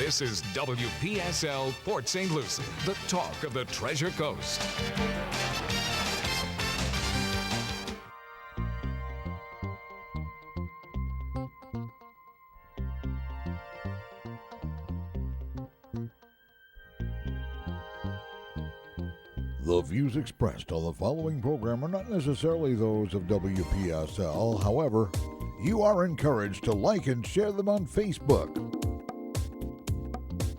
This is WPSL Port St. Lucie, the talk of the Treasure Coast. The views expressed on the following program are not necessarily those of WPSL. However, you are encouraged to like and share them on Facebook.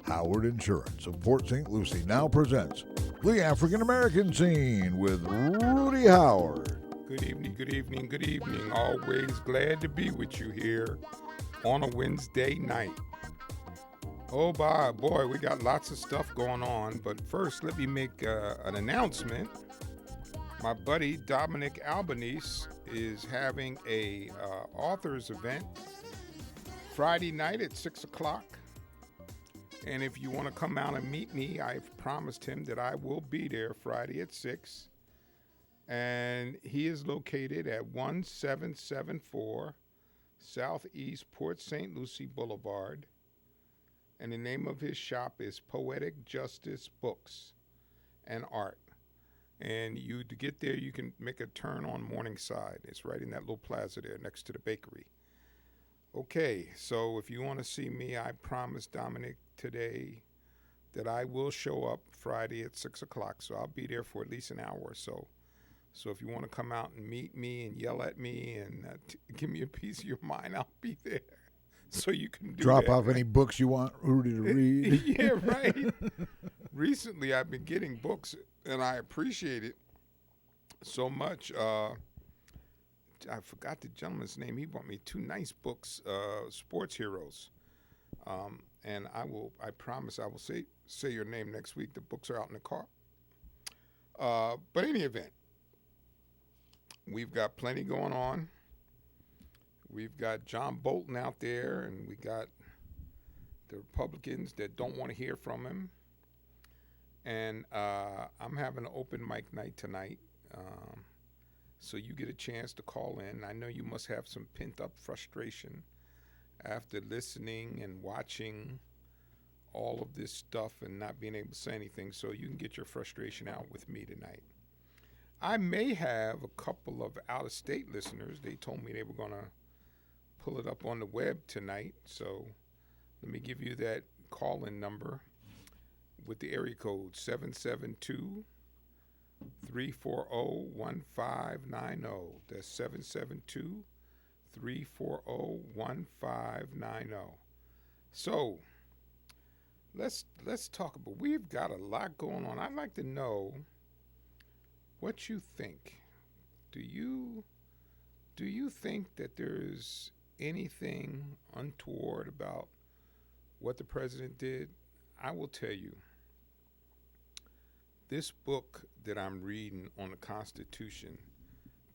Howard Insurance of Port St. Lucie now presents the African American Scene with Rudy Howard. Good evening, good evening, good evening. Always glad to be with you here on a Wednesday night. Oh, boy, we got lots of stuff going on. But first, let me make an announcement. My buddy Dominic Albanese is having a authors event Friday night at 6 o'clock. And if you want to come out and meet me, I've promised him that I will be there Friday at 6. And he is located at 1774 Southeast Port St. Lucie Boulevard. And the name of his shop is Poetic Justice Books and Art. And to get there, you can make a turn on Morningside. It's right in that little plaza there next to the bakery. Okay, so if you want to see me, I promised Dominic today that I will show up Friday at 6 o'clock. So I'll be there for at least an hour or so. So if you want to come out and meet me and yell at me and give me a piece of your mind, I'll be there. So you can drop off any books you want Rudy to read. Yeah, right. Recently, I've been getting books, and I appreciate it so much. I forgot the gentleman's name. He bought me 2 nice books, Sports Heroes. And I promise I will say your name next week. The books are out in the car. But in any event, we've got plenty going on. We've got John Bolton out there, and we got the Republicans that don't want to hear from him. And I'm having an open mic night tonight, so you get a chance to call in. I know you must have some pent-up frustration after listening and watching all of this stuff and not being able to say anything, so you can get your frustration out with me tonight. I may have a couple of out-of-state listeners. They told me they were going to pull it up on the web tonight, so let me give you that call-in number with the area code 772-340-1590. That's 772-340-1590. So let's talk about. We've got a lot going on. I'd like to know what you think. Do you think that there's anything untoward about what the president did? I will tell you, this book that I'm reading on the Constitution,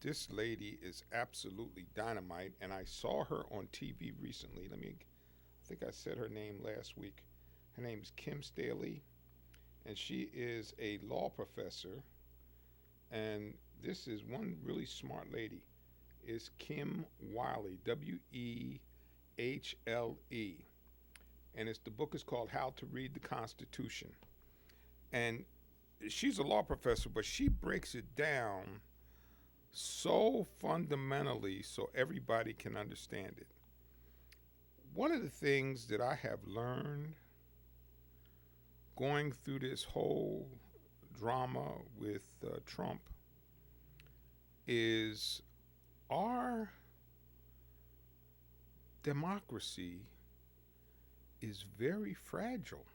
this lady is absolutely dynamite, and I saw her on TV recently. I think I said her name last week. Her name is Kim Staley, and she is a law professor, and this is one really smart lady. Is Kim Wiley, W-E-H-L-E. And the book is called How to Read the Constitution. And she's a law professor, but she breaks it down so fundamentally so everybody can understand it. One of the things that I have learned going through this whole drama with Trump is our democracy is very fragile.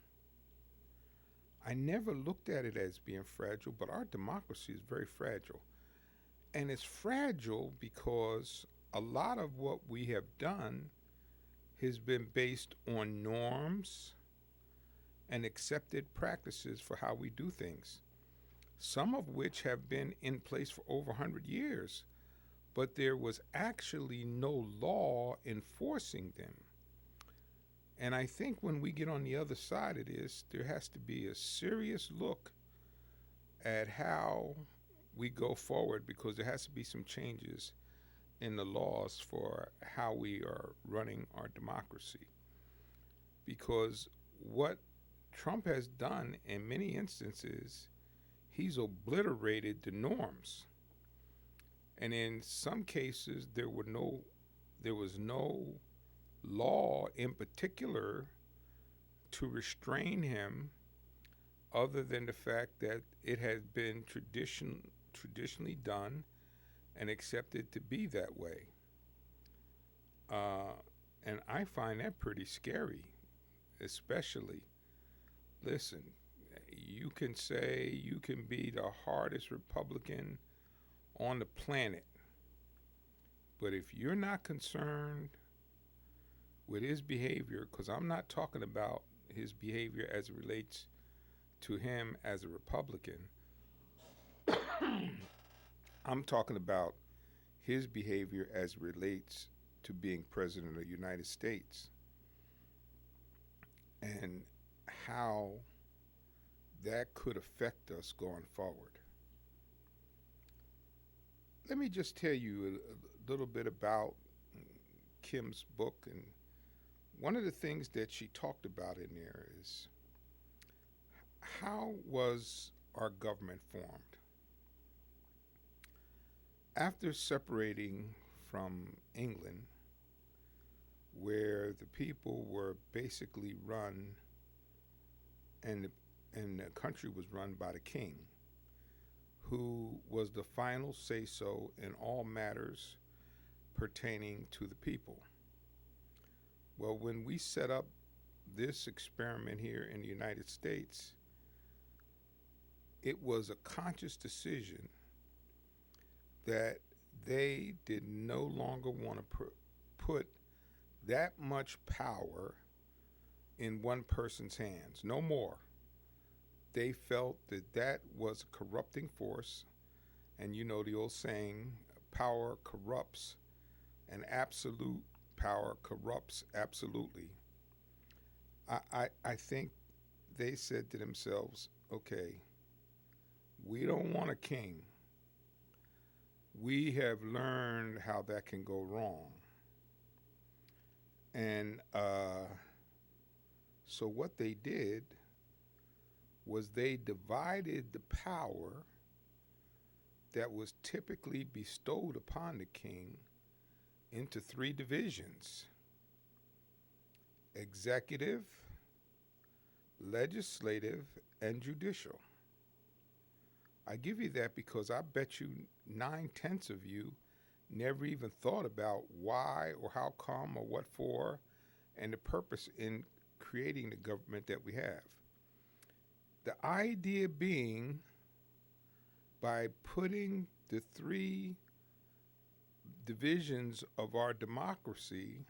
I never looked at it as being fragile, but our democracy is very fragile. And it's fragile because a lot of what we have done has been based on norms and accepted practices for how we do things, some of which have been in place for over 100 years. But there was actually no law enforcing them. And I think when we get on the other side of this, there has to be a serious look at how we go forward, because there has to be some changes in the laws for how we are running our democracy. Because what Trump has done in many instances, he's obliterated the norms. And in some cases, there was no law in particular to restrain him, other than the fact that it has been traditionally done and accepted to be that way. And I find that pretty scary, especially. Listen, you can say you can be the hardest Republican on the planet, but if you're not concerned with his behavior, because I'm not talking about his behavior as it relates to him as a Republican, I'm talking about his behavior as it relates to being president of the United States and how that could affect us going forward. Let me just tell you a little bit about Kim's book, and one of the things that she talked about in there is how was our government formed? After separating from England, where the people were basically run and the country was run by the king, who was the final say-so in all matters pertaining to the people. Well, when we set up this experiment here in the United States, it was a conscious decision that they did no longer want to put that much power in one person's hands, no more. They felt that that was a corrupting force, and you know the old saying, power corrupts, and absolute power corrupts absolutely. I think they said to themselves, okay, we don't want a king. We have learned how that can go wrong. And so what they did was they divided the power that was typically bestowed upon the king into three divisions: executive, legislative, and judicial. I give you that because I bet you 9/10 of you never even thought about why or how come or what for and the purpose in creating the government that we have. The idea being, by putting the three divisions of our democracy,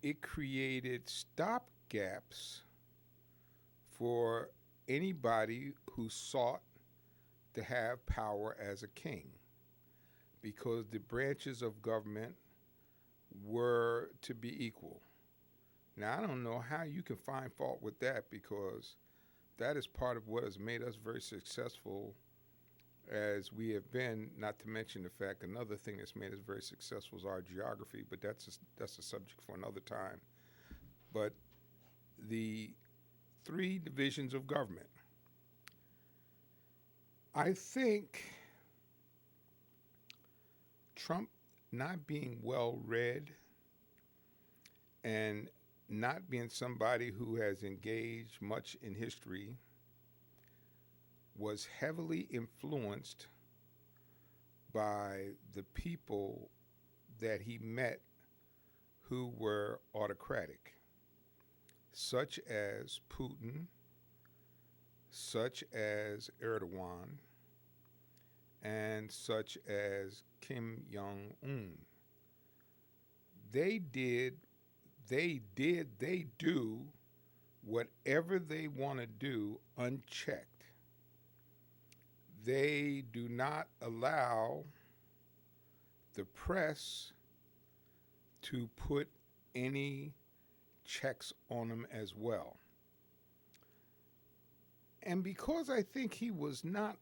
it created stopgaps for anybody who sought to have power as a king, because the branches of government were to be equal. Now, I don't know how you can find fault with that, because that is part of what has made us very successful as we have been, not to mention the fact another thing that's made us very successful is our geography, but that's a subject for another time. But the three divisions of government, I think Trump not being well read and not being somebody who has engaged much in history was heavily influenced by the people that he met who were autocratic, such as Putin, such as Erdogan, and such as Kim Jong-un. They do whatever they want to do unchecked. They do not allow the press to put any checks on them as well. And because I think he was not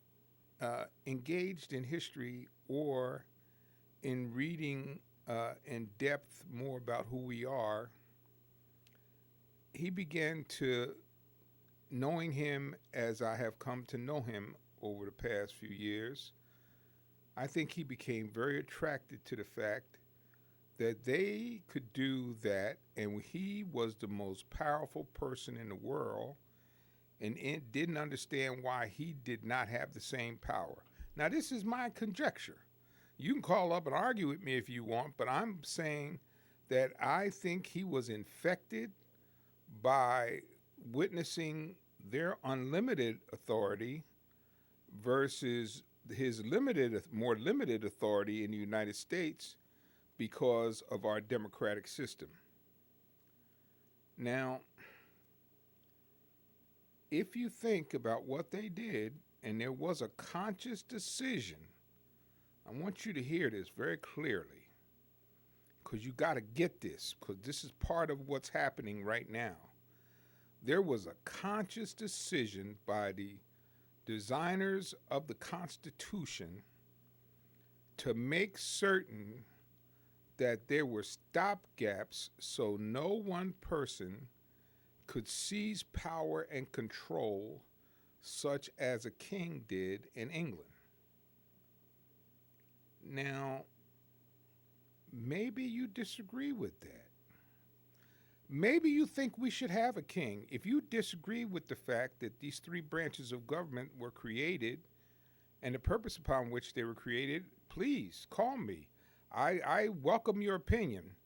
engaged in history or in reading in depth more about who we are, he began to, knowing him as I have come to know him over the past few years, I think he became very attracted to the fact that they could do that, and he was the most powerful person in the world, and it didn't understand why he did not have the same power. Now, this is my conjecture. You can call up and argue with me if you want, but I'm saying that I think he was infected by witnessing their unlimited authority versus his more limited authority in the United States because of our democratic system. Now, if you think about what they did, and there was a conscious decision, I want you to hear this very clearly, because you got to get this, because this is part of what's happening right now. There was a conscious decision by the designers of the Constitution to make certain that there were stopgaps so no one person could seize power and control such as a king did in England. Now, maybe you disagree with that. Maybe you think we should have a king. If you disagree with the fact that these three branches of government were created and the purpose upon which they were created, please call me. I welcome your opinion.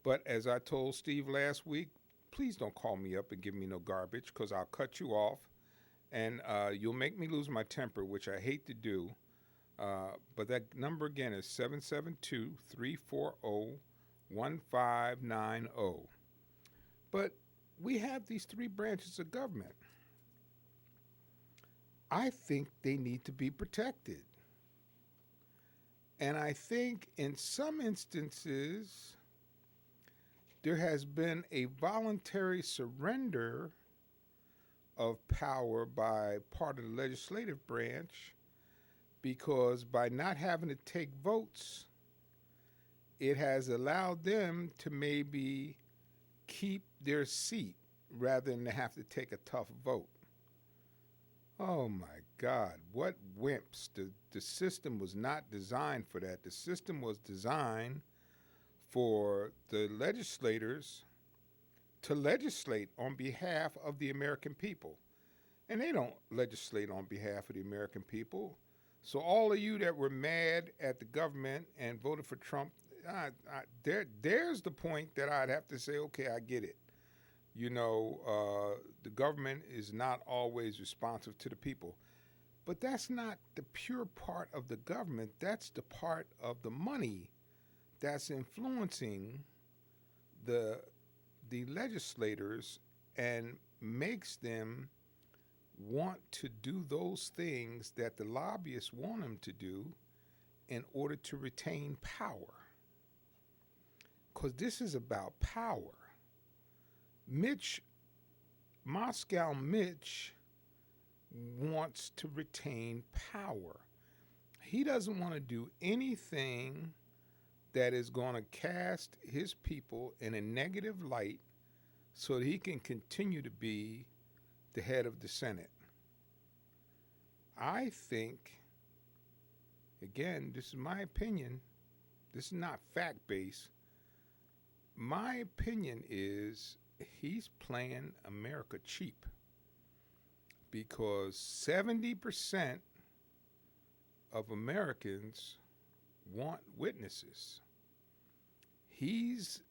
But as I told Steve last week, please don't call me up and give me no garbage, because I'll cut you off and you'll make me lose my temper, which I hate to do. But that number again is 772-340-1590. But we have these three branches of government. I think they need to be protected. And I think in some instances, there has been a voluntary surrender of power by part of the legislative branch, because by not having to take votes, it has allowed them to maybe keep their seat rather than to have to take a tough vote. Oh my God, what wimps. The system was not designed for that. The system was designed for the legislators to legislate on behalf of the American people. And they don't legislate on behalf of the American people. So all of you that were mad at the government and voted for Trump, there's the point that I'd have to say, okay, I get it. You know, the government is not always responsive to the people. But that's not the pure part of the government. That's the part of the money that's influencing the legislators and makes them want to do those things that the lobbyists want them to do in order to retain power. Because this is about power. Moscow Mitch wants to retain power. He doesn't want to do anything that is going to cast his people in a negative light so that he can continue to be the head of the Senate. I think, again, this is my opinion. This is not fact-based. My opinion is he's playing America cheap, because 70% of Americans want witnesses. He's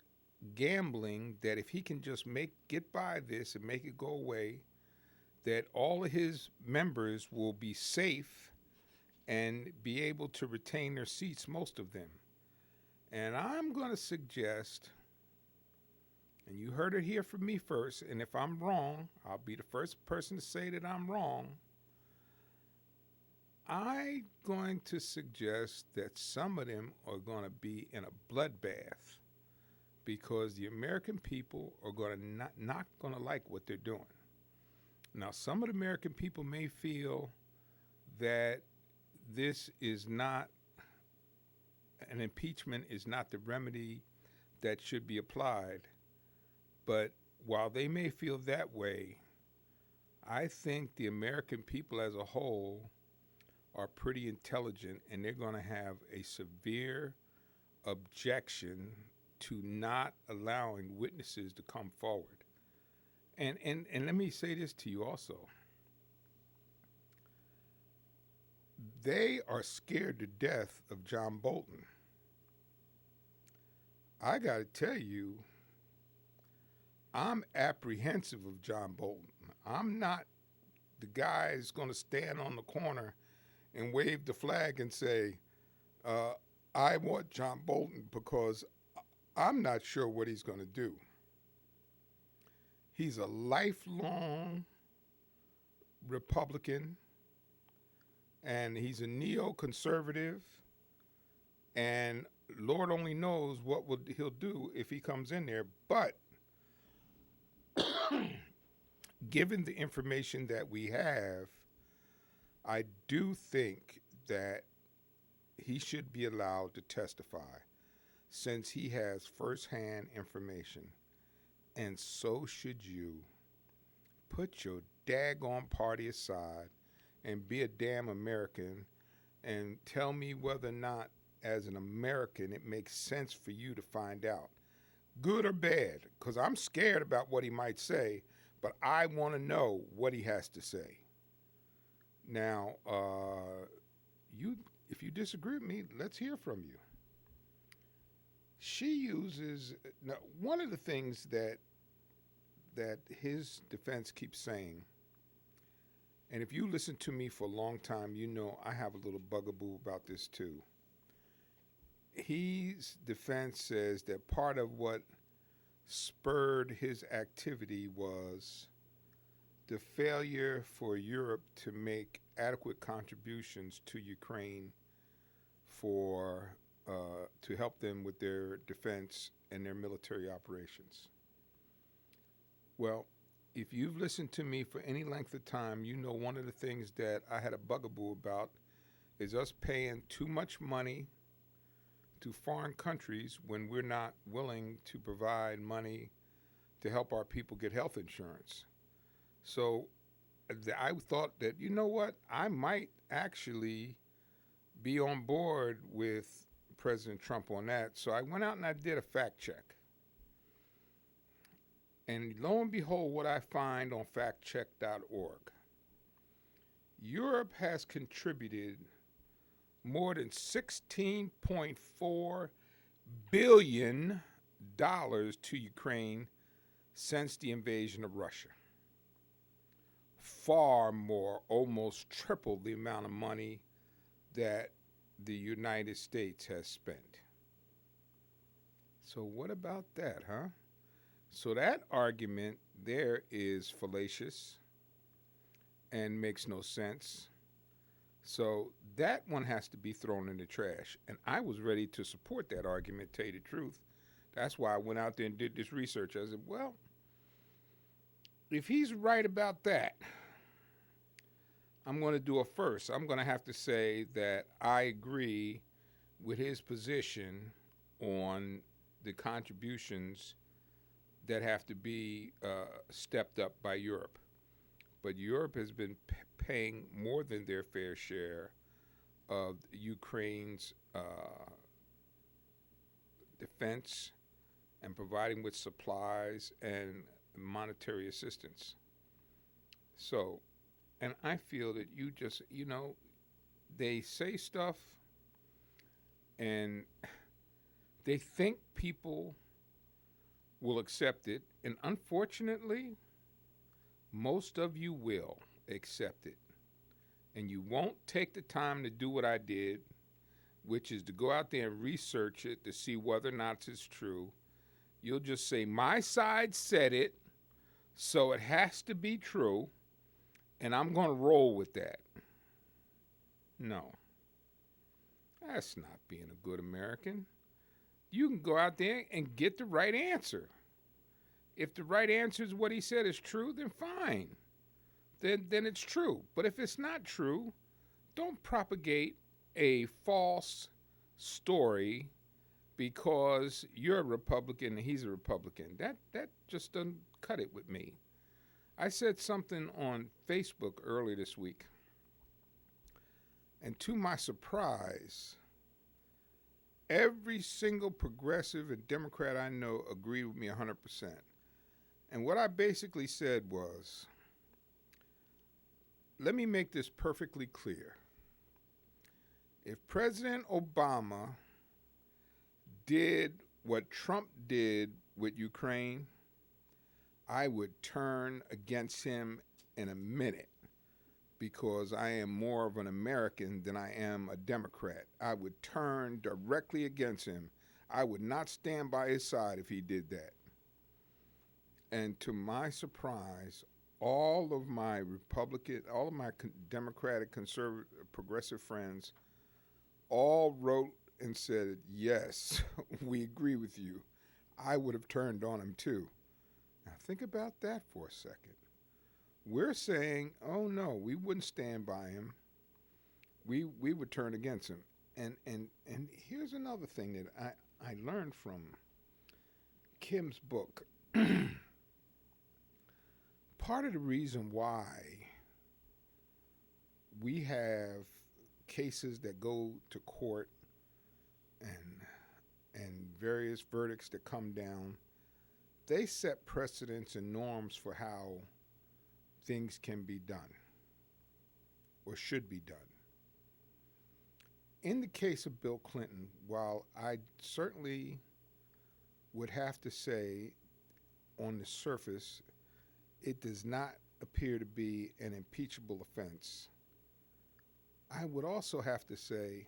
gambling that if he can just get by this and make it go away, that all of his members will be safe and be able to retain their seats, most of them. And I'm going to suggest, and you heard it here from me first, and if I'm wrong, I'll be the first person to say that I'm wrong. I'm going to suggest that some of them are going to be in a bloodbath, because the American people are going to not going to like what they're doing. Now, some of the American people may feel that this is not, an impeachment is not the remedy that should be applied. But while they may feel that way, I think the American people as a whole are pretty intelligent, and they're going to have a severe objection to not allowing witnesses to come forward. And let me say this to you also. They are scared to death of John Bolton. I got to tell you, I'm apprehensive of John Bolton. I'm not the guy who's going to stand on the corner and wave the flag and say, I want John Bolton, because I'm not sure what he's going to do. He's a lifelong Republican, and he's a neoconservative, and Lord only knows what he'll do if he comes in there. But given the information that we have, I do think that he should be allowed to testify, since he has firsthand information. And so should you. Put your daggone party aside and be a damn American and tell me whether or not, as an American, it makes sense for you to find out, good or bad, because I'm scared about what he might say, but I want to know what he has to say. Now, if you disagree with me, let's hear from you. She uses, now, one of the things that his defense keeps saying, and if you listen to me for a long time, you know I have a little bugaboo about this too. His defense says that part of what spurred his activity was the failure for Europe to make adequate contributions to Ukraine to help them with their defense and their military operations. Well, if you've listened to me for any length of time, you know one of the things that I had a bugaboo about is us paying too much money to foreign countries when we're not willing to provide money to help our people get health insurance. So I thought that, you know what, I might actually be on board with President Trump on that. So I went out and I did a fact check. And lo and behold, what I find on factcheck.org, Europe has contributed more than $16.4 billion to Ukraine since the invasion of Russia. Far more, almost triple the amount of money that the United States has spent. So what about that, huh? So that argument there is fallacious and makes no sense. So that one has to be thrown in the trash. And I was ready to support that argument, tell you the truth. That's why I went out there and did this research. I said, well, if he's right about that, I'm going to do a first. I'm going to have to say that I agree with his position on the contributions that have to be stepped up by Europe. But Europe has been paying more than their fair share of Ukraine's defense and providing with supplies and monetary assistance. So, and I feel that you just, you know, they say stuff and they think people will accept it, and unfortunately, most of you will accept it. And you won't take the time to do what I did, which is to go out there and research it to see whether or not it's true. You'll just say, my side said it, so it has to be true, and I'm going to roll with that. No. That's not being a good American. You can go out there and get the right answer. If the right answer is what he said is true, then fine. Then it's true. But if it's not true, don't propagate a false story because you're a Republican and he's a Republican. That just doesn't cut cut it with me. I said something on Facebook earlier this week, and to my surprise, every single progressive and Democrat I know agreed with me 100%. And what I basically said was, let me make this perfectly clear. If President Obama did what Trump did with Ukraine, I would turn against him in a minute because I am more of an American than I am a Democrat. I would turn directly against him. I would not stand by his side if he did that. And to my surprise, all of my Democratic, conservative, progressive friends all wrote and said, yes, we agree with you. I would have turned on him too. Now think about that for a second. We're saying, oh no, we wouldn't stand by him. We would turn against him. And here's another thing that I learned from Kim's book. Part of the reason why we have cases that go to court and various verdicts that come down, they set precedents and norms for how things can be done or should be done. In the case of Bill Clinton, while I certainly would have to say on the surface it does not appear to be an impeachable offense, I would also have to say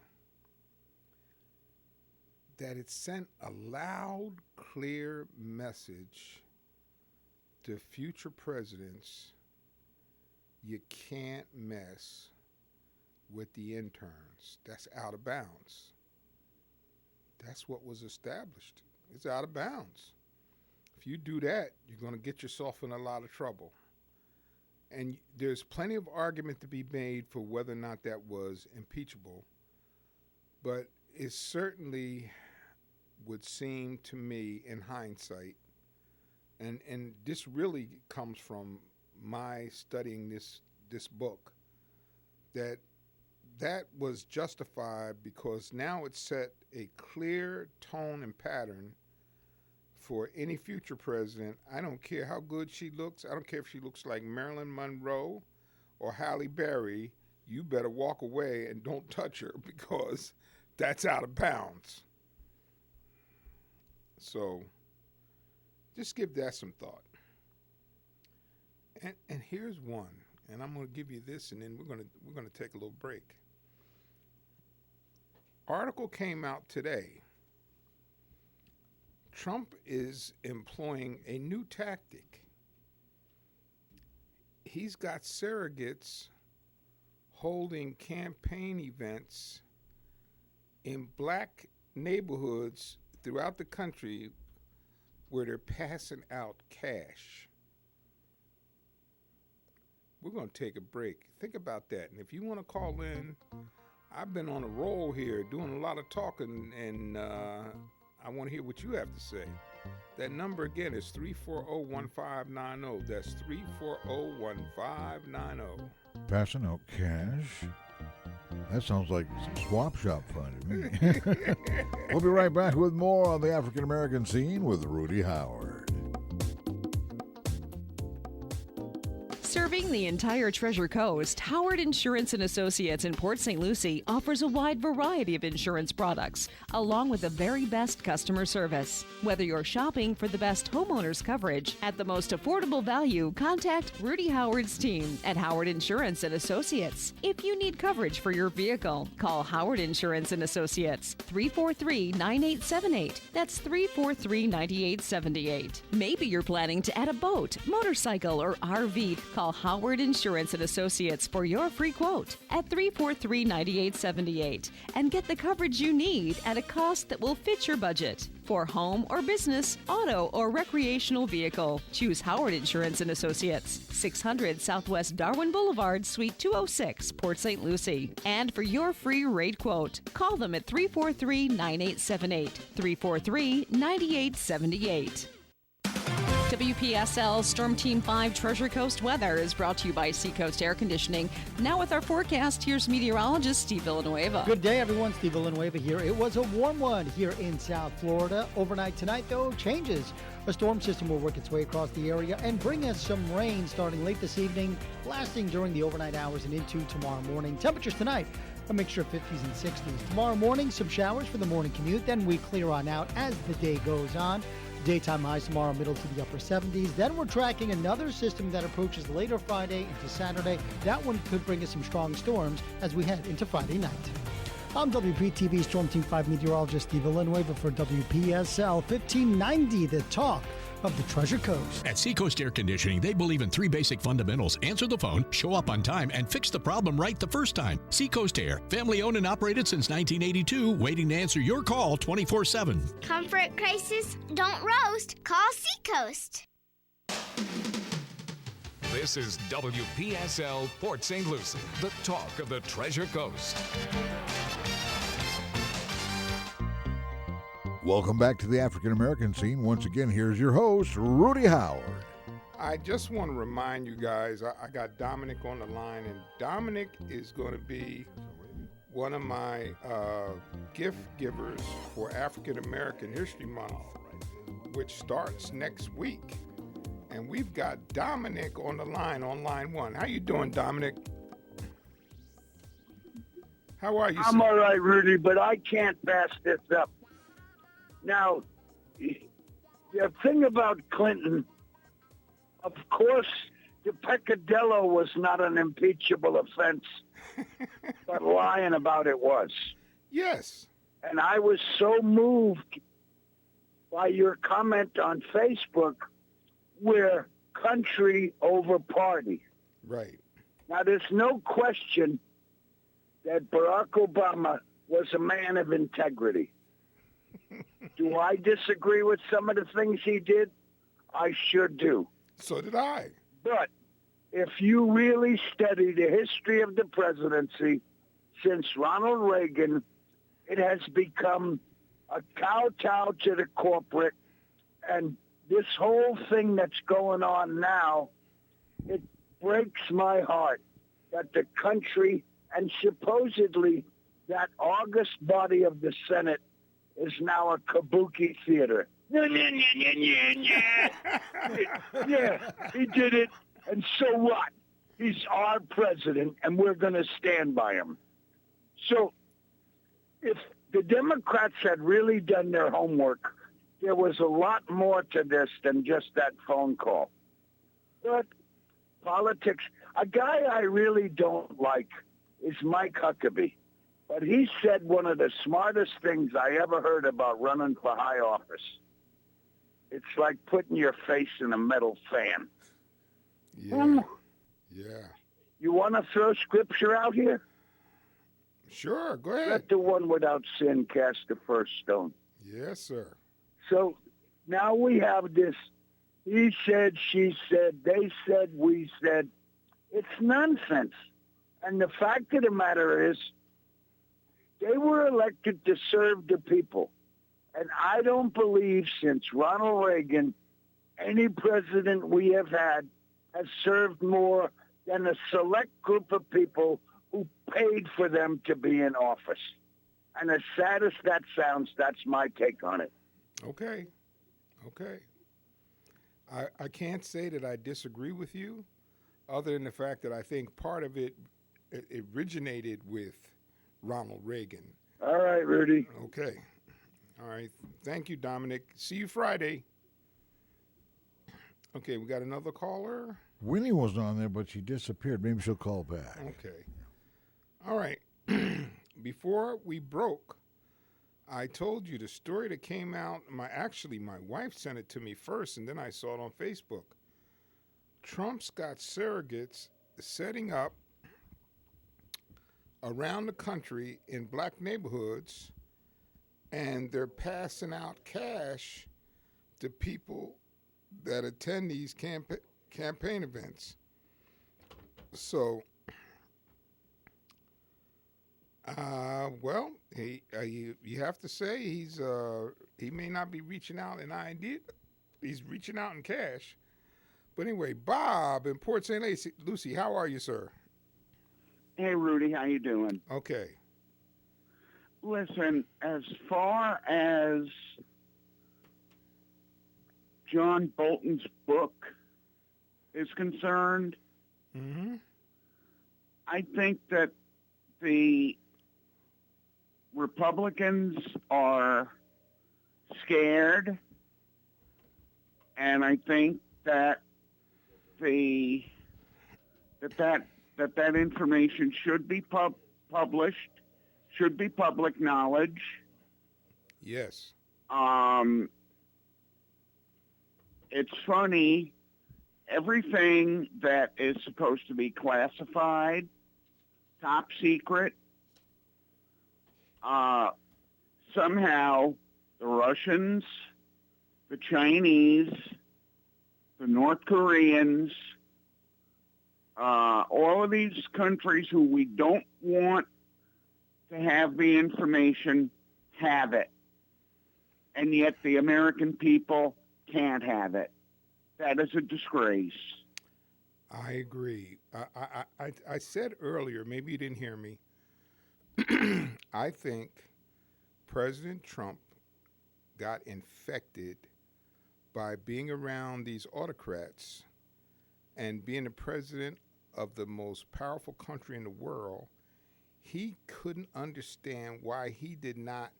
that it sent a loud, clear message to future presidents: you can't mess with the interns. That's out of bounds. That's what was established. It's out of bounds. If you do that, you're going to get yourself in a lot of trouble. And there's plenty of argument to be made for whether or not that was impeachable, but it certainly would seem to me in hindsight, and this really comes from my studying this book, that was justified because now it set a clear tone and pattern for any future president. I don't care how good she looks. I don't care if she looks like Marilyn Monroe or Halle Berry. You better walk away and don't touch her because that's out of bounds. So just give that some thought. And here's one, and I'm going to give you this, and then we're going to take a little break. Article came out today. Trump is employing a new tactic. He's got surrogates holding campaign events in black neighborhoods throughout the country where they're passing out cash. We're going to take a break. Think about that. And if you want to call in, I've been on a roll here doing a lot of talking, and I want to hear what you have to say. That number again is 340-1590. That's 340-1590. Passing out cash? That sounds like some swap shop fun to me. We'll be right back with more on the African American scene with Rudy Howard. Serving the entire Treasure Coast, Howard Insurance & Associates in Port St. Lucie offers a wide variety of insurance products, along with the very best customer service. Whether you're shopping for the best homeowners coverage at the most affordable value, contact Rudy Howard's team at Howard Insurance & Associates. If you need coverage for your vehicle, call Howard Insurance & Associates, 343-9878. That's 343-9878. Maybe you're planning to add a boat, motorcycle, or RV. Call Howard Insurance & Associates for your free quote at 343-9878 and get the coverage you need at a cost that will fit your budget. For home or business, auto or recreational vehicle, choose Howard Insurance & Associates, 600 Southwest Darwin Boulevard, Suite 206, Port St. Lucie. And for your free rate quote, call them at 343-9878, 343-9878. WPSL Storm Team 5 Treasure Coast weather is brought to you by Seacoast Air Conditioning. Now with our forecast, here's meteorologist Steve Villanueva. Good day, everyone. Steve Villanueva here. It was a warm one here in South Florida. Overnight tonight, though, changes. A storm system will work its way across the area and bring us some rain starting late this evening, lasting during the overnight hours and into tomorrow morning. Temperatures tonight, a mixture of 50s and 60s. Tomorrow morning, some showers for the morning commute. Then we clear on out as the day goes on. Daytime highs tomorrow, middle to the upper 70s. Then we're tracking another system that approaches later Friday into Saturday. That one could bring us some strong storms as we head into Friday night. I'm WPTV Storm Team 5 meteorologist Steve Villanueva for WPSL 1590, the talk of the Treasure Coast. At Seacoast Air Conditioning, they believe in 3 basic fundamentals: answer the phone, show up on time, and fix the problem right the first time. Seacoast Air, family owned and operated since 1982, waiting to answer your call 24/7. Comfort crisis? Don't roast. Call Seacoast. This is WPSL Port St. Lucie, the talk of the Treasure Coast. Welcome back to the African American scene. Once again, here's your host, Rudy Howard. I just want to remind you guys, I got Dominic on the line, and Dominic is going to be one of my gift givers for African American History Month, which starts next week. And we've got Dominic on the line, on line 1. How you doing, Dominic? How are you, I'm sir? all right, Rudy, but I can't pass this up. Now, the thing about Clinton, of course, the peccadillo was not an impeachable offense, but lying about it was. Yes. And I was so moved by your comment on Facebook, where country over party. Right. Now, there's no question that Barack Obama was a man of integrity. Do I disagree with some of the things he did? I sure do. So did I. But if you really study the history of the presidency since Ronald Reagan, it has become a kowtow to the corporate. And this whole thing that's going on now, it breaks my heart that the country and supposedly that august body of the Senate is now a kabuki theater. Yeah, he did it, and so what? He's our president, and we're going to stand by him. So if the Democrats had really done their homework, there was a lot more to this than just that phone call. But politics, a guy I really don't like is Mike Huckabee. But he said one of the smartest things I ever heard about running for high office. It's like putting your face in a metal fan. Yeah. Yeah. You want to throw scripture out here? Sure, go ahead. Let the one without sin cast the first stone. Yes, sir. So now we have this, he said, she said, they said, we said. It's nonsense. And the fact of the matter is, they were elected to serve the people. And I don't believe since Ronald Reagan, any president we have had has served more than a select group of people who paid for them to be in office. And as sad as that sounds, that's my take on it. Okay. I can't say that I disagree with you, other than the fact that I think part of it originated with Ronald Reagan. All right, Rudy. Okay. All right. Thank you, Dominic. See you Friday. Okay, we got another caller. Winnie was on there, but she disappeared. Maybe she'll call back. Okay. All right. Before we broke, I told you the story that came out. My wife sent it to me first, and then I saw it on Facebook. Trump's got surrogates setting up around the country in black neighborhoods, and they're passing out cash to people that attend these campaign events. So, well, you have to say he may not be reaching out He's reaching out in cash. But anyway, Bob in Port St. Lucie, how are you, sir? Hey, Rudy, how you doing? Okay. Listen, as far as John Bolton's book is concerned, I think that the Republicans are scared, and I think that that information should be published, should be public knowledge. Yes. It's funny, everything that is supposed to be classified, top secret, somehow the Russians, the Chinese, the North Koreans, all of these countries who we don't want to have the information have it. And yet the American people can't have it. That is a disgrace. I agree. I said earlier, maybe you didn't hear me, I think President Trump got infected by being around these autocrats and being the president of the most powerful country in the world. He couldn't understand why he did not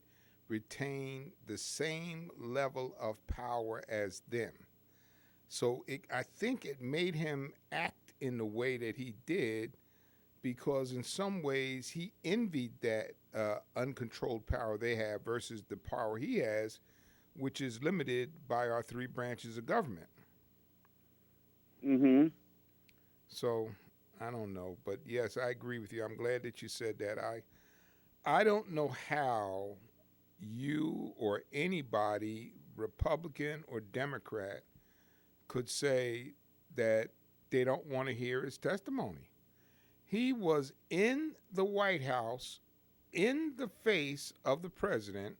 retain the same level of power as them. So I think it made him act in the way that he did, because in some ways he envied that uncontrolled power they have versus the power he has, which is limited by our three branches of government. So I don't know, but yes, I agree with you. I'm glad that you said that. I don't know how you or anybody, Republican or Democrat, could say that they don't want to hear his testimony. He was in the White House, in the face of the president.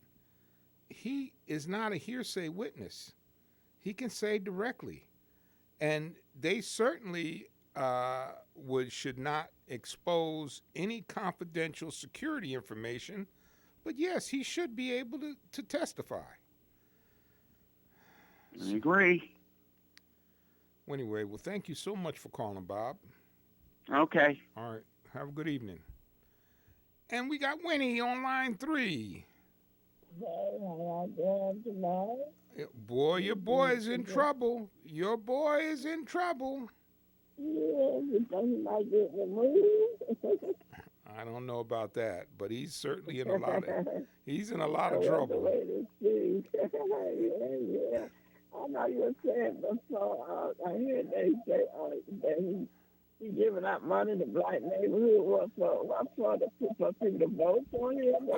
He is not a hearsay witness. He can say directly. And they certainly should not expose any confidential security information. But yes, he should be able to testify. I agree. Well, anyway, well, thank you so much for calling, Bob. Okay. All right. Have a good evening. And we got Winnie on line 3. Hey, how y'all doing tonight? Boy, your boy is in trouble. Your boy is in trouble. Yeah, you think he might get removed? I don't know about that, but he's certainly in a lot of trouble. The way to see. yeah. I know you were saying before. I heard they say that he giving out money to black neighborhood. What for the people to vote for him?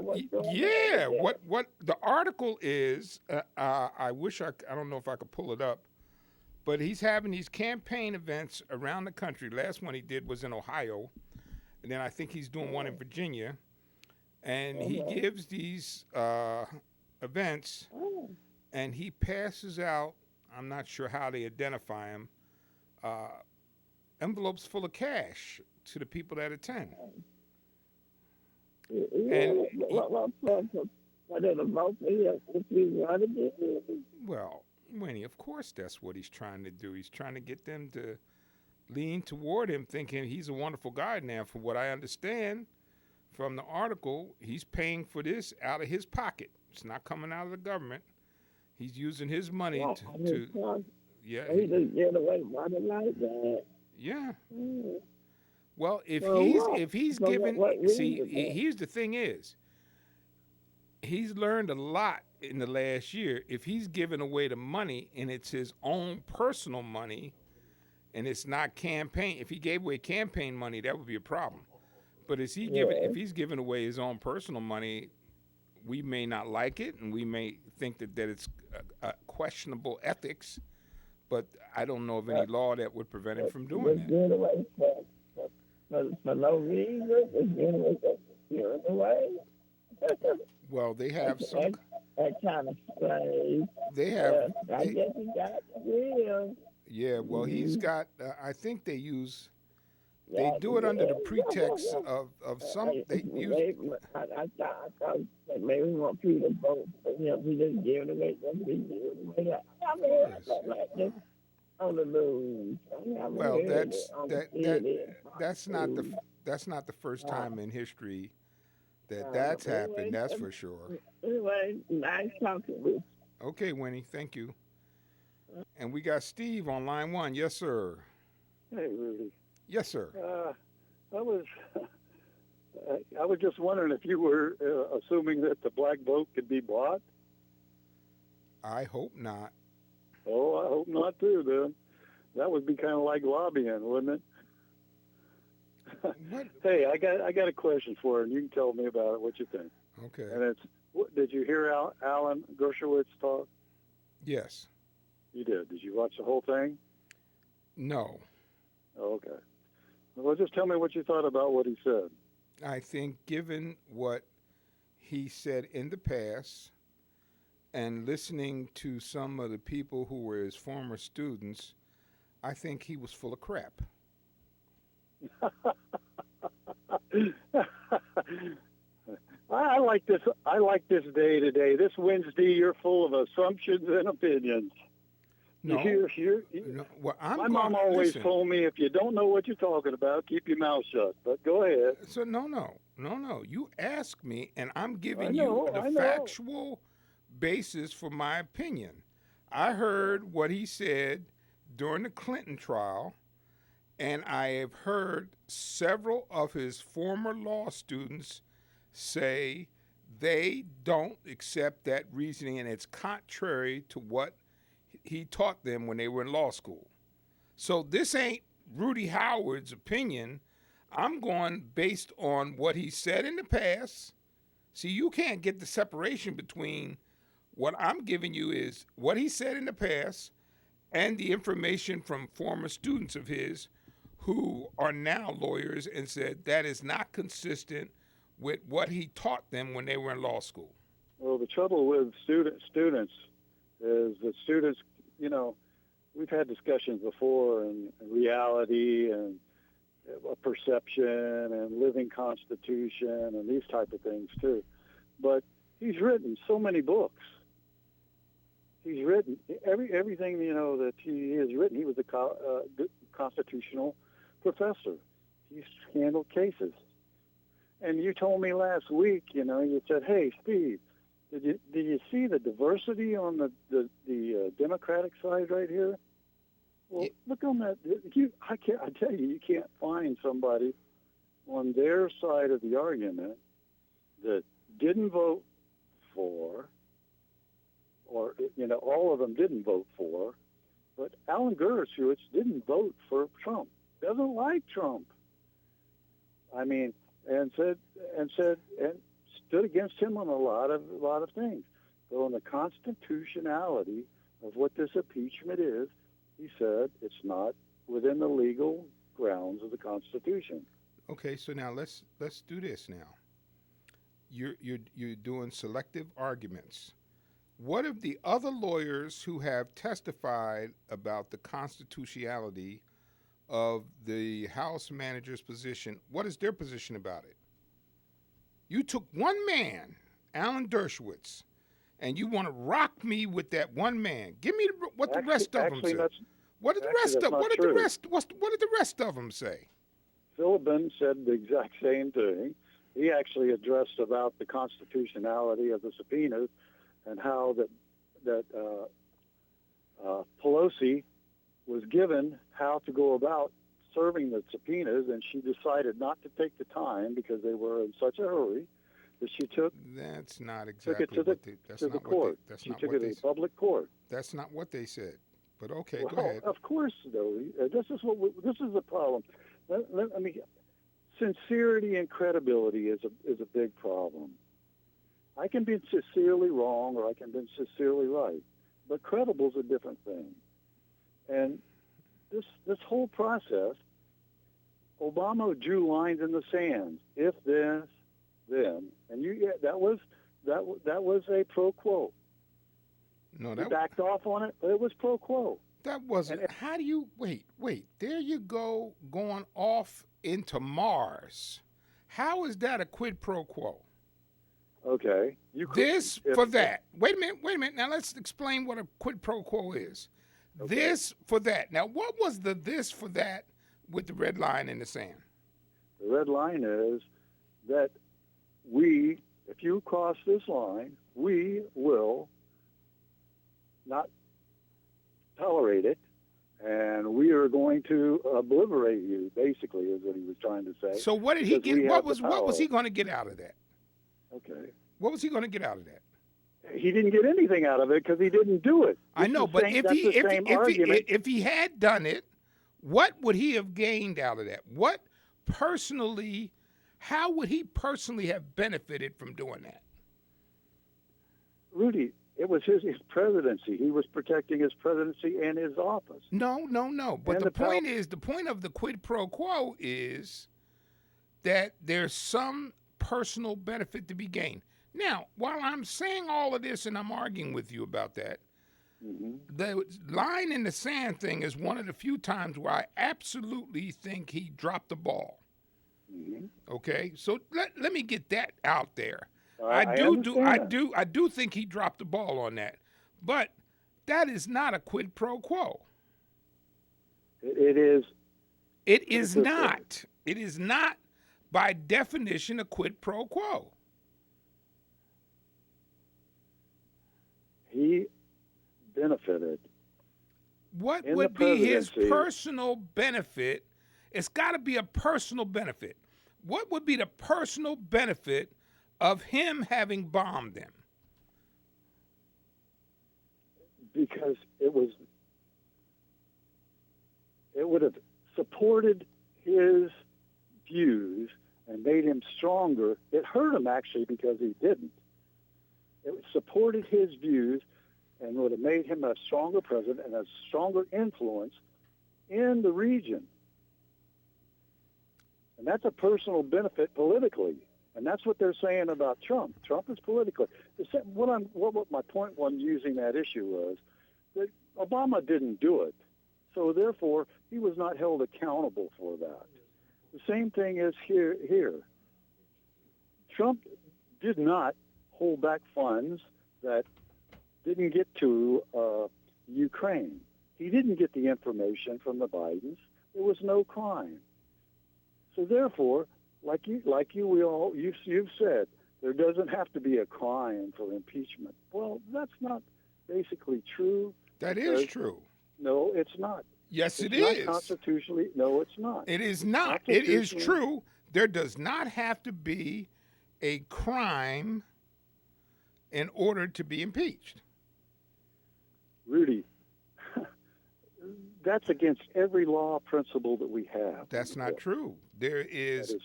Yeah. What the article is? I wish I don't know if I could pull it up, but he's having these campaign events around the country. Last one he did was in Ohio, and then I think he's doing one in Virginia, and he gives these events. And he passes out, I'm not sure how they identify him, envelopes full of cash to the people that attend. And well, Winnie, of course that's what he's trying to do. He's trying to get them to lean toward him, thinking he's a wonderful guy. Now, from what I understand from the article, he's paying for this out of his pocket. It's not coming out of the government. He's using his money to yeah. He just get away money like that. Yeah. Well, if he's giving, here's the thing is, he's learned a lot in the last year. If he's giving away the money and it's his own personal money, and it's not campaign, if he gave away campaign money, that would be a problem. But if he's giving away his own personal money, we may not like it, and we may think that it's questionable ethics, but I don't know of any law that would prevent him from doing that. For no reason, it's away. Well, they have some. that kind of slave. They have. I guess he got the will. Yeah, well, he's got. I think they use. They Yeah, do it under the pretext of some. They use. I thought that maybe we want people to vote for him. He just giving away. Just be giving away. I mean, I don't like this on the news. Well, that's not the first time in history that's happened. That's for sure. Anyway, nice talking with you. Okay, Winnie, thank you. And we got Steve on line 1. Yes, sir. Hey, Rudy. Yes, sir. I was just wondering if you were assuming that the black vote could be bought. I hope not. Oh, I hope not too. Then that would be kind of like lobbying, wouldn't it? Hey, I got a question for you, and you can tell me about it. What you think? Okay. And it's, did you hear Alan Dershowitz talk? Yes. You did. Did you watch the whole thing? No. Oh, okay. Well, just tell me what you thought about what he said. I think given what he said in the past and listening to some of the people who were his former students, I think he was full of crap. I like this. I like this day today. This Wednesday, you're full of assumptions and opinions. No. No. Well, my mom always told me, if you don't know what you're talking about, keep your mouth shut. But go ahead. So no. You ask me, and I'm giving you the factual basis for my opinion. I heard what he said during the Clinton trial, and I have heard several of his former law students say they don't accept that reasoning, and it's contrary to what he taught them when they were in law school. So this ain't Rudy Howard's opinion. I'm going based on what he said in the past. See, you can't get the separation between what I'm giving you is what he said in the past and the information from former students of his who are now lawyers and said that is not consistent with what he taught them when they were in law school. Well, the trouble with students is that students, we've had discussions before, and reality and perception and living constitution and these type of things too. But he's written so many books. He's written everything that he has written. He was a constitutional professor. He's handled cases. And you told me last week, you said, "Hey, Steve, did you see the diversity on the Democratic side right here?" Well, look on that. I tell you, you can't find somebody on their side of the argument that didn't vote for, or all of them didn't vote for, but Alan Dershowitz didn't vote for Trump. Doesn't like Trump. I mean, and stood against him on a lot of things. So on the constitutionality of what this impeachment is, he said it's not within the legal grounds of the Constitution. Okay, so now let's do this now. You're doing selective arguments. What of the other lawyers who have testified about the constitutionality of the House manager's position? What is their position about it? You took one man, Alan Dershowitz, and you want to rock me with that one man. Give me what the rest of them say. What did the rest of them say? Philbin said the exact same thing. He actually addressed about the constitutionality of the subpoenas and how that Pelosi was given how to go about serving the subpoenas, and she decided not to take the time because they were in such a hurry that she took. That's not exactly took it to the court. She took it to the public court. That's not what they said. But okay, well, go ahead. Of course, though. This is the problem. Let me. Sincerity and credibility is a big problem. I can be sincerely wrong or I can be sincerely right, but credible is a different thing. And this whole process, Obama drew lines in the sand. If this, then, and that was that was a pro quo. No, He that backed off on it, but it was pro quo. that wasn't. How do you wait? There you go, going off into Mars. How is that a quid pro quo? Okay, This for that. Wait a minute. Now let's explain what a quid pro quo is. Okay. This for that. Now, what was the this for that with the red line in the sand? The red line is that we, if you cross this line, we will not tolerate it, and we are going to obliterate you. Basically, is what he was trying to say. So what did he Because we get? have What was the he going to get out of that? Okay. What was he going to get out of that? He didn't get anything out of it because he didn't do it. I know, but if he had done it, what would he have gained out of that? What personally, how would he personally have benefited from doing that? Rudy, it was his presidency. He was protecting his presidency and his office. No. But And the point of the quid pro quo is that there's some personal benefit to be gained. Now, while I'm saying all of this and I'm arguing with you about that, the line in the sand thing is one of the few times where I absolutely think he dropped the ball. Okay, so let me get that out there. I do think he dropped the ball on that, but that is not a quid pro quo. It is. It is not. It is not by definition a quid pro quo. He benefited. What would be his personal benefit? It's got to be a personal benefit. What would be the personal benefit of him having bombed them? Because it would have supported his views and made him stronger. It hurt him actually because he didn't. It supported his views and would have made him a stronger president and a stronger influence in the region. And that's a personal benefit politically. And that's what they're saying about Trump. Trump is political. What my point was using that issue was that Obama didn't do it. So therefore, he was not held accountable for that. The same thing is here. Trump did not hold back funds that didn't get to Ukraine. He didn't get the information from the Bidens. There was no crime. So therefore, you've said, there doesn't have to be a crime for impeachment. Well, that's not basically true. That is true. No, it's not. Yes, it's it is. Not constitutionally, no, it's not. It is not. It is true. There does not have to be a crime in order to be impeached. Rudy, that's against every law principle that we have. That's not true. There is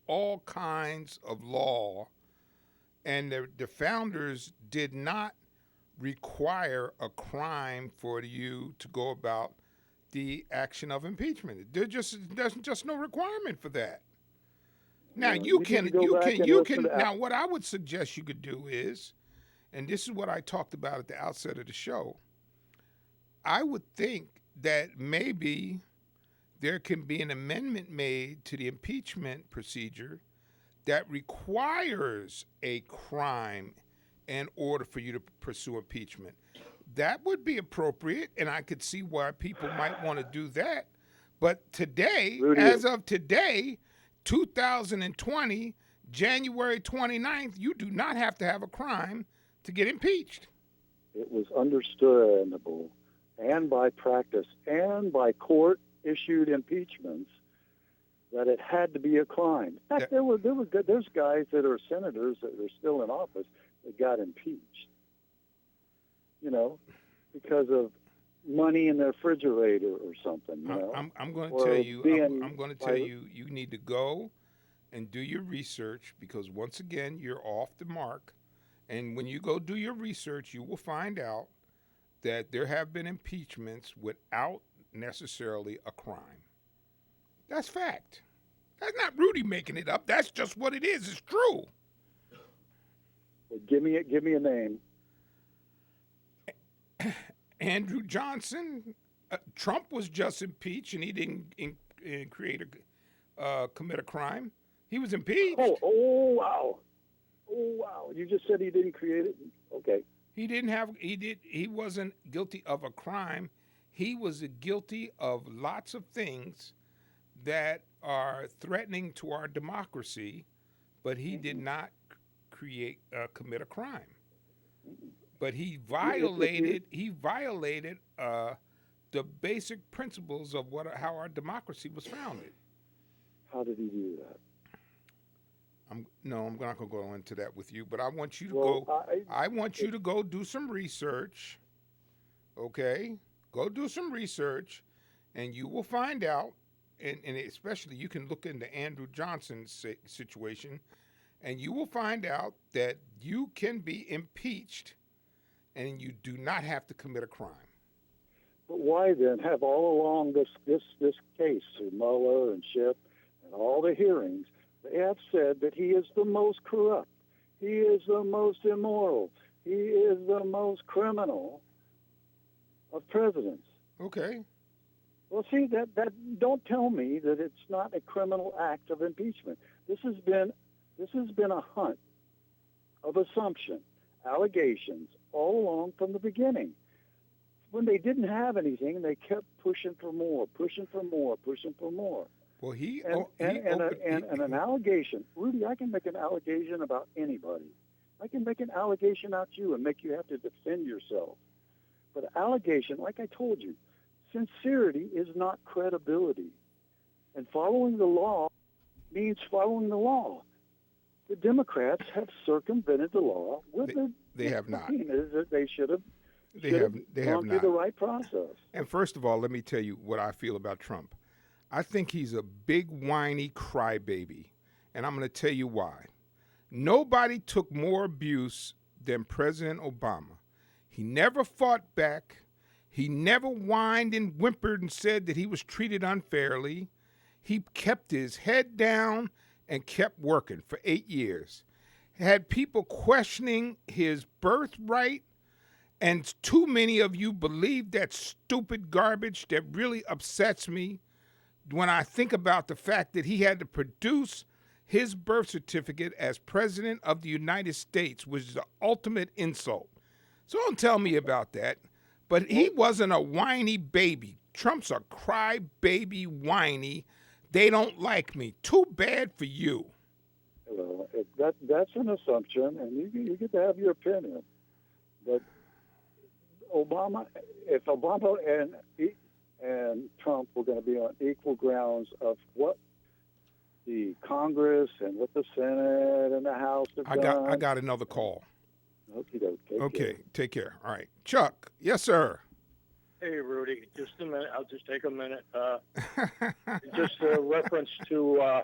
all kinds of law, and the founders did not require a crime for you to go about the action of impeachment. There's just no requirement for that. Now you can. Now what I would suggest you could do is, and this is what I talked about at the outset of the show, I would think that maybe there can be an amendment made to the impeachment procedure that requires a crime in order for you to pursue impeachment. That would be appropriate, and I could see why people might want to do that. But today, Rudy, as of today, 2020, January 29th, you do not have to have a crime to get impeached. It was understandable, and by practice, and by court-issued impeachments, that it had to be a crime. In fact, there's guys that are senators that are still in office that got impeached, because of money in their refrigerator or something. I'm going to tell you. I'm going to tell you. You need to go and do your research, because once again, you're off the mark. And when you go do your research, you will find out that there have been impeachments without necessarily a crime. That's fact. That's not Rudy making it up. That's just what it is. It's true. Give me a name. Andrew Johnson. Trump was just impeached, and he didn't commit a crime. He was impeached. Oh, wow. Oh, wow. You just said he didn't create it? Okay. He wasn't guilty of a crime. He was guilty of lots of things that are threatening to our democracy, but he did not commit a crime. But he violated the basic principles of how our democracy was founded. How did he do that? I'm not going to go into that with you, but I want you to I want you to go do some research. Okay? Go do some research, and you will find out, and especially you can look into Andrew Johnson's situation, and you will find out that you can be impeached, and you do not have to commit a crime. But why then have all along this case, Mueller and Schiff, and all the hearings, they have said that he is the most corrupt, he is the most immoral, he is the most criminal of presidents. Okay. Well, see, that don't tell me that it's not a criminal act of impeachment. This has been a hunt of assumption, allegations all along from the beginning. When they didn't have anything, they kept pushing for more. Well, an allegation, Rudy, I can make an allegation about anybody. I can make an allegation out you and make you have to defend yourself. But allegation, like I told you, sincerity is not credibility. And following the law means following the law. The Democrats have circumvented the law. They have not. Is that they should have gone through the right process. And first of all, let me tell you what I feel about Trump. I think he's a big, whiny crybaby, and I'm going to tell you why. Nobody took more abuse than President Obama. He never fought back. He never whined and whimpered and said that he was treated unfairly. He kept his head down and kept working for 8 years. Had people questioning his birthright, and too many of you believe that stupid garbage that really upsets me when I think about the fact that he had to produce his birth certificate as President of the United States, which is the ultimate insult. So don't tell me about that. But he wasn't a whiny baby. Trump's a crybaby whiny. They don't like me. Too bad for you. Well, that's an assumption, and you get to have your opinion. But if Obama and Trump were going to be on equal grounds of what the Congress and what the Senate and the House have done. I got another call. Okay. Take care. All right. Chuck. Yes, sir. Hey, Rudy. Just a minute. I'll just take a minute. Just a reference to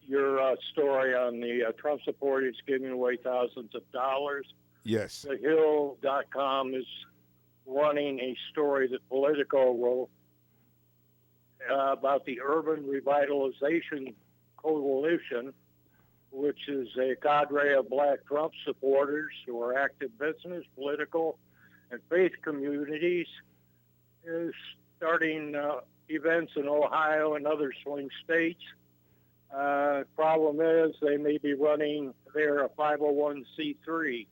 your story on the Trump supporters giving away thousands of dollars. Yes. TheHill.com is running a story that Politico wrote about the Urban Revitalization Coalition, which is a cadre of black Trump supporters who are active business, political, and faith communities, is starting events in Ohio and other swing states. Problem is they may be running, they're a 501c3.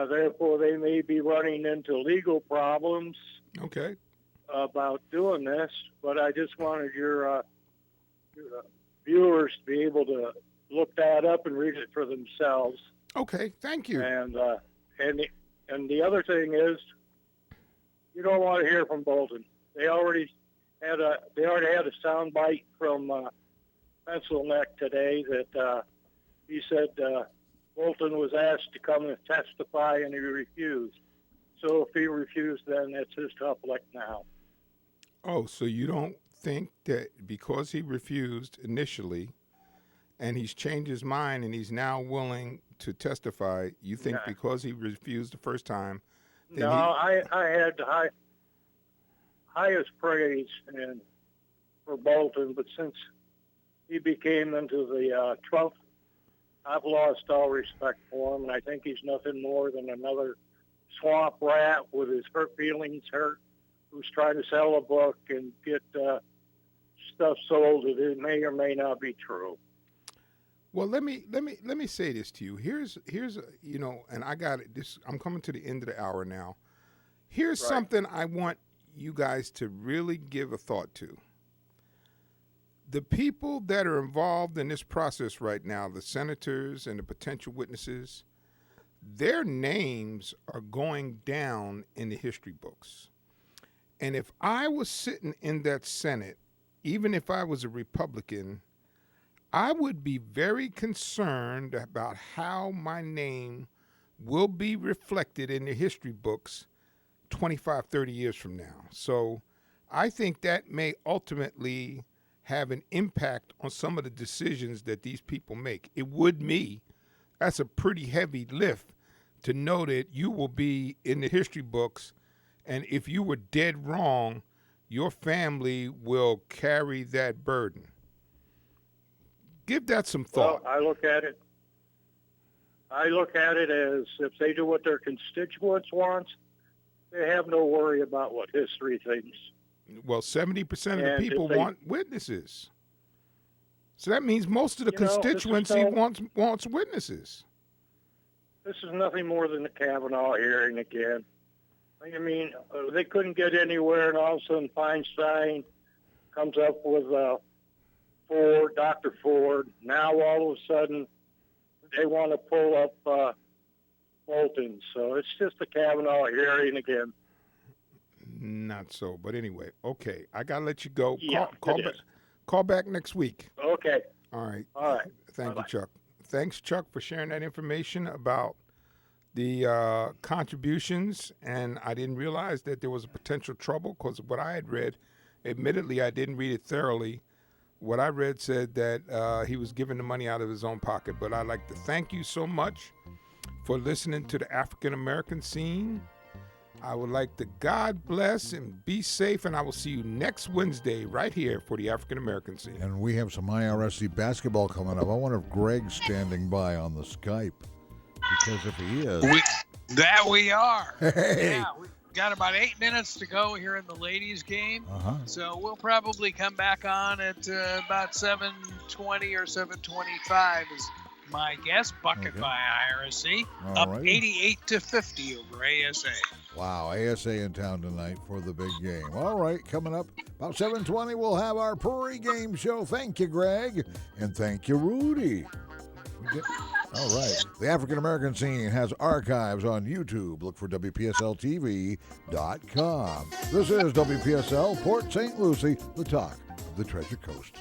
Therefore, they may be running into legal problems about doing this, but I just wanted your viewers to be able to look that up and read it for themselves. Okay, thank you. And the other thing is, you don't want to hear from Bolton. They already had a soundbite from Pencil Neck today that he said Bolton was asked to come and testify, and he refused. So if he refused, then it's his tough luck now. Oh, so you don't think that because he refused initially and he's changed his mind and he's now willing to testify, you think because he refused the first time? No, I had highest praise for Bolton, but since he became into the Trump I've lost all respect for him, and I think he's nothing more than another swamp rat with his feelings hurt, who's trying to sell a book and get stuff sold that it may or may not be true. Well, let me say this to you. Here's and I got it. I'm coming to the end of the hour now. Here's something I want you guys to really give a thought to. The people that are involved in this process right now, the senators and the potential witnesses, their names are going down in the history books. And if I was sitting in that Senate, even if I was a Republican, I would be very concerned about how my name will be reflected in the history books 25, 30 years from now. So I think that may ultimately have an impact on some of the decisions that these people make. It would me. That's a pretty heavy lift to know that you will be in the history books, and if you were dead wrong, your family will carry that burden. Give that some thought. Well, I look at it as if they do what their constituents want, they have no worry about what history thinks. Well, 70% of the people want witnesses. So that means most of the constituency wants witnesses. This is nothing more than the Kavanaugh hearing again. I mean, they couldn't get anywhere, and all of a sudden Feinstein comes up with Dr. Ford. Now all of a sudden they want to pull up Bolton. So it's just the Kavanaugh hearing again. Not so, but anyway, okay. I gotta let you go. Yeah, call back next week. Okay. All right. Thank Bye-bye. you, Chuck. Thanks, Chuck, for sharing that information about the contributions. And I didn't realize that there was a potential trouble because what I had read, admittedly, I didn't read it thoroughly. What I read said that he was giving the money out of his own pocket. But I'd like to thank you so much for listening to the African American scene. I would like to God bless and be safe, and I will see you next Wednesday right here for the African American scene. And we have some IRSC basketball coming up. I wonder if Greg's standing by on the Skype, because if he is... We are. Hey. Yeah, we've got about 8 minutes to go here in the ladies' game. So we'll probably come back on at about 7:20 or 7:25 is my guess. Bucket by IRSC. All Up right. 88-50 over ASA. Wow, ASA in town tonight for the big game. All right, coming up about 7:20, we'll have our pregame show. Thank you, Greg, and thank you, Rudy. All right. The African American Scene has archives on YouTube. Look for WPSLTV.com. This is WPSL Port St. Lucie, the talk of the Treasure Coast.